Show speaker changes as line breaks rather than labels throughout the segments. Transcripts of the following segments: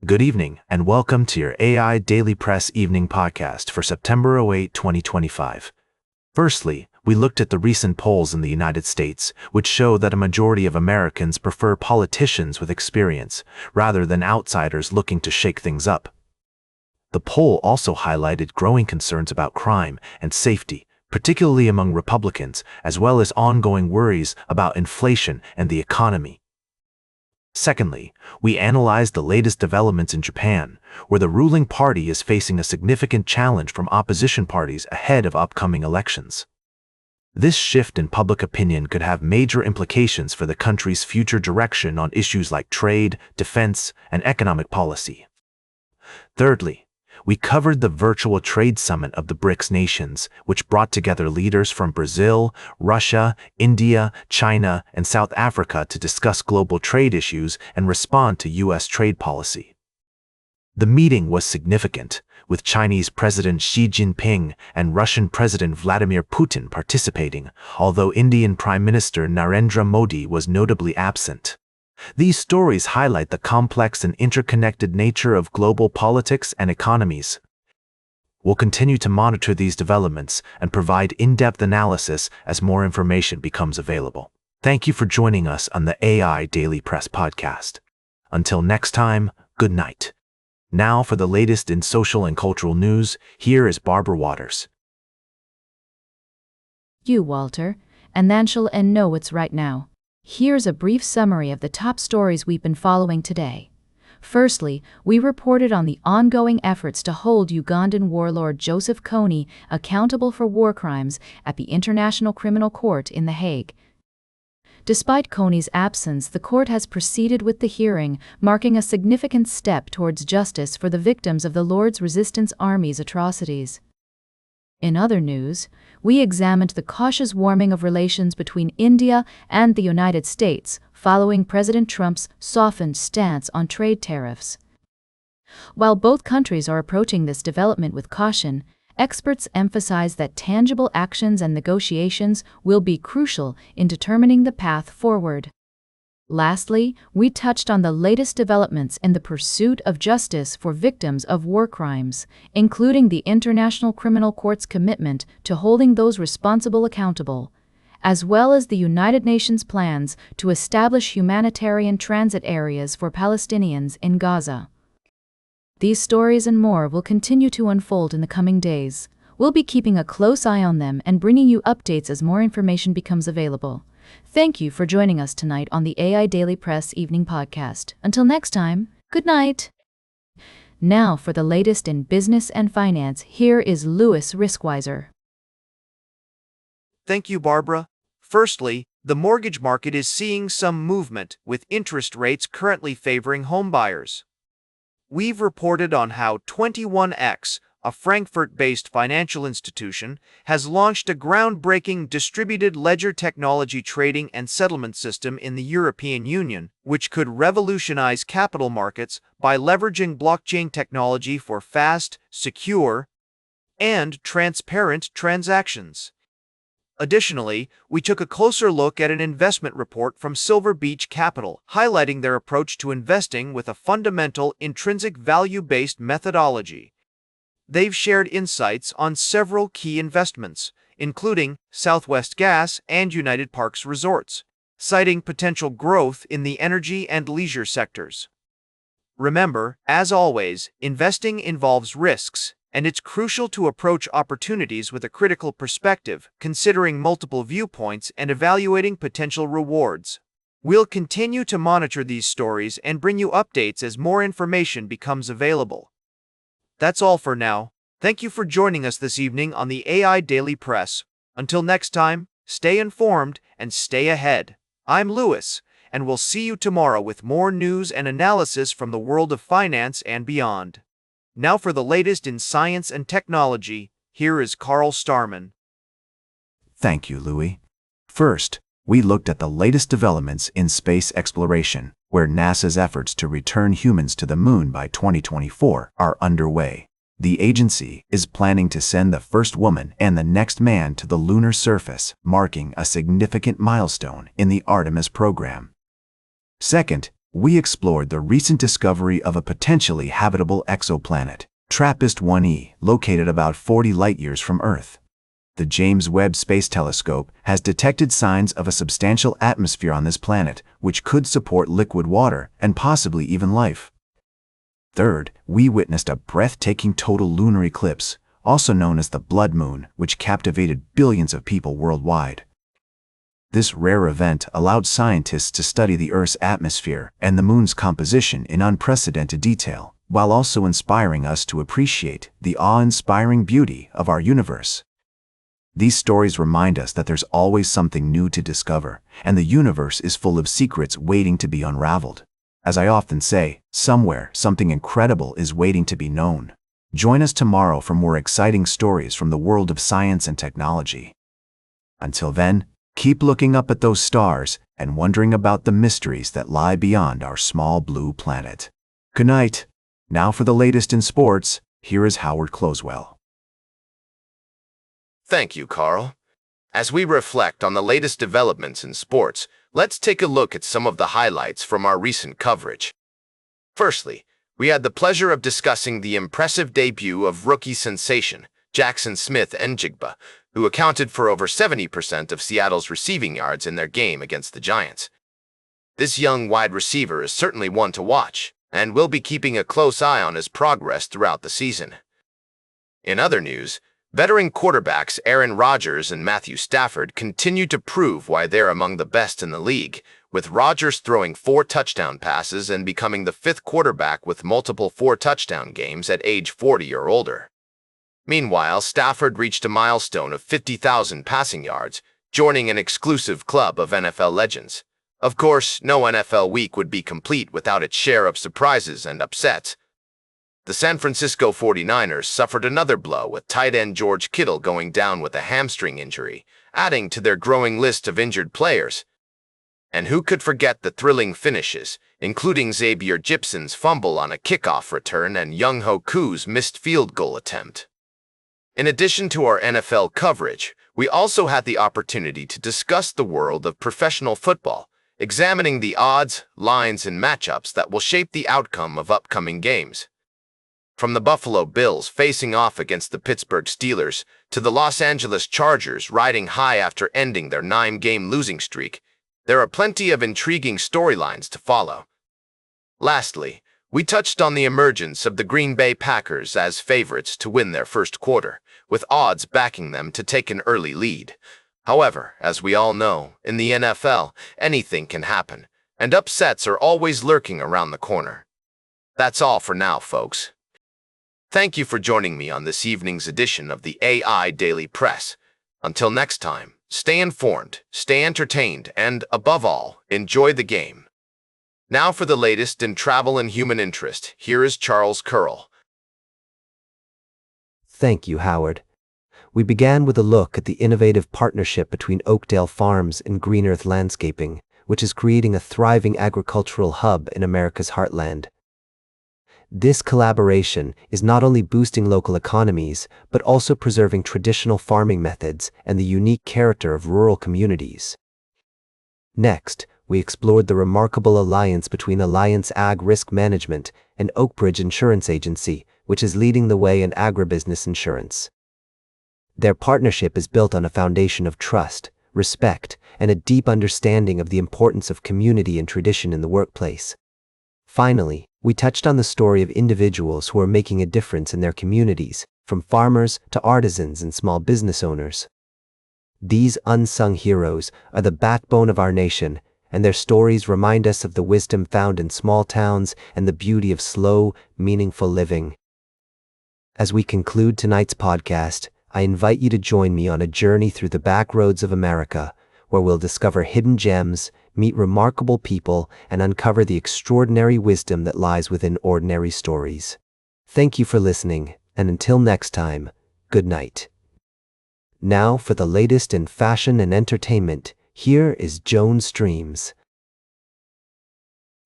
Good evening, and welcome to your AI Daily Press evening podcast for September 8, 2025. Firstly, we looked at the recent polls in the United States, which show that a majority of Americans prefer politicians with experience, rather than outsiders looking to shake things up. The poll also highlighted growing concerns about crime and safety, particularly among Republicans, as well as ongoing worries about inflation and the economy. Secondly, we analyzed the latest developments in Japan, where the ruling party is facing a significant challenge from opposition parties ahead of upcoming elections. This shift in public opinion could have major implications for the country's future direction on issues like trade, defense, and economic policy. Thirdly, we covered the virtual trade summit of the BRICS nations, which brought together leaders from Brazil, Russia, India, China, and South Africa to discuss global trade issues and respond to U.S. trade policy. The meeting was significant, with Chinese President Xi Jinping and Russian President Vladimir Putin participating, although Indian Prime Minister Narendra Modi was notably absent. These stories highlight the complex and interconnected nature of global politics and economies. We'll continue to monitor these developments and provide in-depth analysis as more information becomes available. Thank you for joining us on the AI Daily Press podcast. Until next time, good night. Now for the latest in social and cultural news, here is Barbara Waters.
You, Walter, and then she'll know what's right now. Here's a brief summary of the top stories we've been following today. Firstly, we reported on the ongoing efforts to hold Ugandan warlord Joseph Kony accountable for war crimes at the International Criminal Court in The Hague. Despite Kony's absence, the court has proceeded with the hearing, marking a significant step towards justice for the victims of the Lord's Resistance Army's atrocities. In other news, we examined the cautious warming of relations between India and the United States following President Trump's softened stance on trade tariffs. While both countries are approaching this development with caution, experts emphasize that tangible actions and negotiations will be crucial in determining the path forward. Lastly, we touched on the latest developments in the pursuit of justice for victims of war crimes, including the International Criminal Court's commitment to holding those responsible accountable, as well as the United Nations plans to establish humanitarian transit areas for Palestinians in Gaza. These stories and more will continue to unfold in the coming days. We'll be keeping a close eye on them and bringing you updates as more information becomes available. Thank you for joining us tonight on the AI Daily Press Evening Podcast. Until next time, good night. Now for the latest in business and finance, here is Louis Riskweiser.
Thank you, Barbara. Firstly, the mortgage market is seeing some movement, with interest rates currently favoring homebuyers. We've reported on how 21X, a Frankfurt-based financial institution, has launched a groundbreaking distributed ledger technology trading and settlement system in the European Union, which could revolutionize capital markets by leveraging blockchain technology for fast, secure, and transparent transactions. Additionally, we took a closer look at an investment report from Silver Beach Capital, highlighting their approach to investing with a fundamental intrinsic value-based methodology. They've shared insights on several key investments, including Southwest Gas and United Parks Resorts, citing potential growth in the energy and leisure sectors. Remember, as always, investing involves risks, and it's crucial to approach opportunities with a critical perspective, considering multiple viewpoints and evaluating potential rewards. We'll continue to monitor these stories and bring you updates as more information becomes available. That's all for now. Thank you for joining us this evening on the AI Daily Press. Until next time, stay informed and stay ahead. I'm Louis, and we'll see you tomorrow with more news and analysis from the world of finance and beyond. Now for the latest in science and technology, here is Carl Starman.
Thank you, Louis. First, we looked at the latest developments in space exploration, where NASA's efforts to return humans to the moon by 2024 are underway. The agency is planning to send the first woman and the next man to the lunar surface, marking a significant milestone in the Artemis program. Second, we explored the recent discovery of a potentially habitable exoplanet, TRAPPIST-1e, located about 40 light-years from Earth. The James Webb Space Telescope has detected signs of a substantial atmosphere on this planet, which could support liquid water and possibly even life. Third, we witnessed a breathtaking total lunar eclipse, also known as the blood moon, which captivated billions of people worldwide. This rare event allowed scientists to study the Earth's atmosphere and the moon's composition in unprecedented detail, while also inspiring us to appreciate the awe-inspiring beauty of our universe. These stories remind us that there's always something new to discover, and the universe is full of secrets waiting to be unraveled. As I often say, somewhere, something incredible is waiting to be known. Join us tomorrow for more exciting stories from the world of science and technology. Until then, keep looking up at those stars and wondering about the mysteries that lie beyond our small blue planet. Good night. Now for the latest in sports, here is Howard Closewell.
Thank you, Carl. As we reflect on the latest developments in sports, let's take a look at some of the highlights from our recent coverage. Firstly, we had the pleasure of discussing the impressive debut of rookie sensation Jackson Smith-Njigba, who accounted for over 70% of Seattle's receiving yards in their game against the Giants. This young wide receiver is certainly one to watch, and we'll be keeping a close eye on his progress throughout the season. In other news, veteran quarterbacks Aaron Rodgers and Matthew Stafford continue to prove why they're among the best in the league, with Rodgers throwing 4 touchdown passes and becoming the 5th quarterback with multiple 4-touchdown games at age 40 or older. Meanwhile, Stafford reached a milestone of 50,000 passing yards, joining an exclusive club of NFL legends. Of course, no NFL week would be complete without its share of surprises and upsets. The San Francisco 49ers suffered another blow with tight end George Kittle going down with a hamstring injury, adding to their growing list of injured players. And who could forget the thrilling finishes, including Xavier Gipson's fumble on a kickoff return and Younghoe Koo's missed field goal attempt. In addition to our NFL coverage, we also had the opportunity to discuss the world of professional football, examining the odds, lines, and matchups that will shape the outcome of upcoming games. From the Buffalo Bills facing off against the Pittsburgh Steelers to the Los Angeles Chargers riding high after ending their 9-game losing streak, there are plenty of intriguing storylines to follow. Lastly, we touched on the emergence of the Green Bay Packers as favorites to win their first quarter, with odds backing them to take an early lead. However, as we all know, in the NFL, anything can happen, and upsets are always lurking around the corner. That's all for now, folks. Thank you for joining me on this evening's edition of the AI Daily Press. Until next time, stay informed, stay entertained, and, above all, enjoy the game. Now for the latest in travel and human interest, here is Charles Curl.
Thank you, Howard. We began with a look at the innovative partnership between Oakdale Farms and Green Earth Landscaping, which is creating a thriving agricultural hub in America's heartland. This collaboration is not only boosting local economies, but also preserving traditional farming methods and the unique character of rural communities. Next, we explored the remarkable alliance between Alliance Ag Risk Management and Oakbridge Insurance Agency, which is leading the way in agribusiness insurance. Their partnership is built on a foundation of trust, respect, and a deep understanding of the importance of community and tradition in the workplace. Finally, we touched on the story of individuals who are making a difference in their communities, from farmers to artisans and small business owners. These unsung heroes are the backbone of our nation, and their stories remind us of the wisdom found in small towns and the beauty of slow, meaningful living. As we conclude tonight's podcast, I invite you to join me on a journey through the back roads of America, where we'll discover hidden gems, meet remarkable people, and uncover the extraordinary wisdom that lies within ordinary stories. Thank you for listening, and until next time, good night. Now for the latest in fashion and entertainment, here is Joan Streams.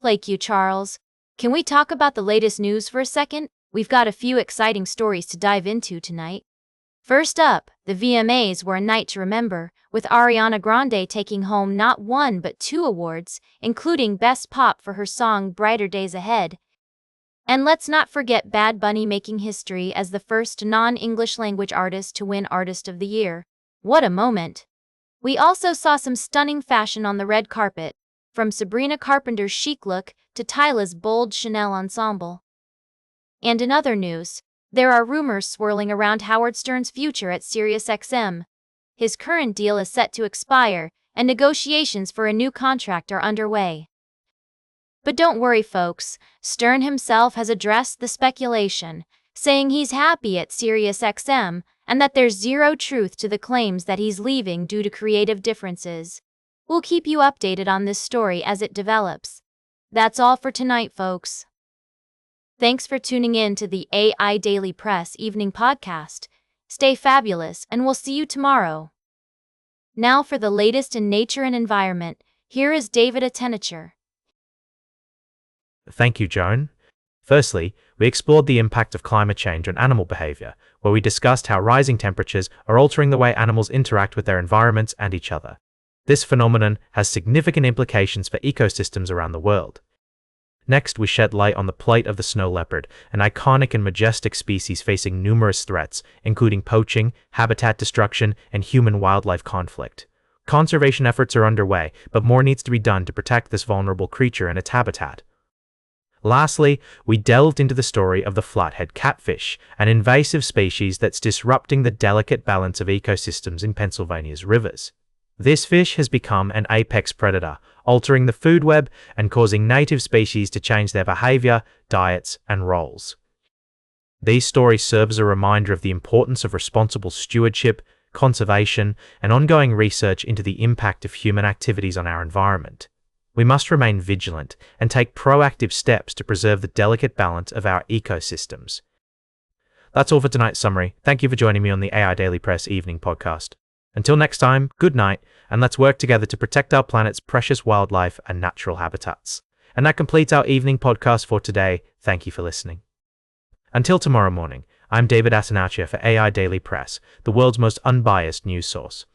Thank you, Charles. Can we talk about the latest news for a second? We've got a few exciting stories to dive into tonight. First up, the VMAs were a night to remember, with Ariana Grande taking home not one but 2 awards, including Best Pop for her song Brighter Days Ahead. And let's not forget Bad Bunny making history as the first non-English language artist to win Artist of the Year. What a moment! We also saw some stunning fashion on the red carpet, from Sabrina Carpenter's chic look to Tyla's bold Chanel ensemble. And in other news, there are rumors swirling around Howard Stern's future at SiriusXM. His current deal is set to expire, and negotiations for a new contract are underway. But don't worry, folks, Stern himself has addressed the speculation, saying he's happy at SiriusXM and that there's zero truth to the claims that he's leaving due to creative differences. We'll keep you updated on this story as it develops. That's all for tonight, folks. Thanks for tuning in to the AI Daily Press Evening Podcast. Stay fabulous, and we'll see you tomorrow. Now for the latest in nature and environment, here is David Attenacher.
Thank you, Joan. Firstly, we explored the impact of climate change on animal behavior, where we discussed how rising temperatures are altering the way animals interact with their environments and each other. This phenomenon has significant implications for ecosystems around the world. Next, we shed light on the plight of the snow leopard, an iconic and majestic species facing numerous threats, including poaching, habitat destruction, and human-wildlife conflict. Conservation efforts are underway, but more needs to be done to protect this vulnerable creature and its habitat. Lastly, we delved into the story of the flathead catfish, an invasive species that's disrupting the delicate balance of ecosystems in Pennsylvania's rivers. This fish has become an apex predator, altering the food web and causing native species to change their behavior, diets, and roles. These stories serve as a reminder of the importance of responsible stewardship, conservation, and ongoing research into the impact of human activities on our environment. We must remain vigilant and take proactive steps to preserve the delicate balance of our ecosystems. That's all for tonight's summary. Thank you for joining me on the AI Daily Press Evening Podcast. Until next time, good night, and let's work together to protect our planet's precious wildlife and natural habitats. And that completes our evening podcast for today. Thank you for listening. Until tomorrow morning, I'm David Attenacher for AI Daily Press, the world's most unbiased news source.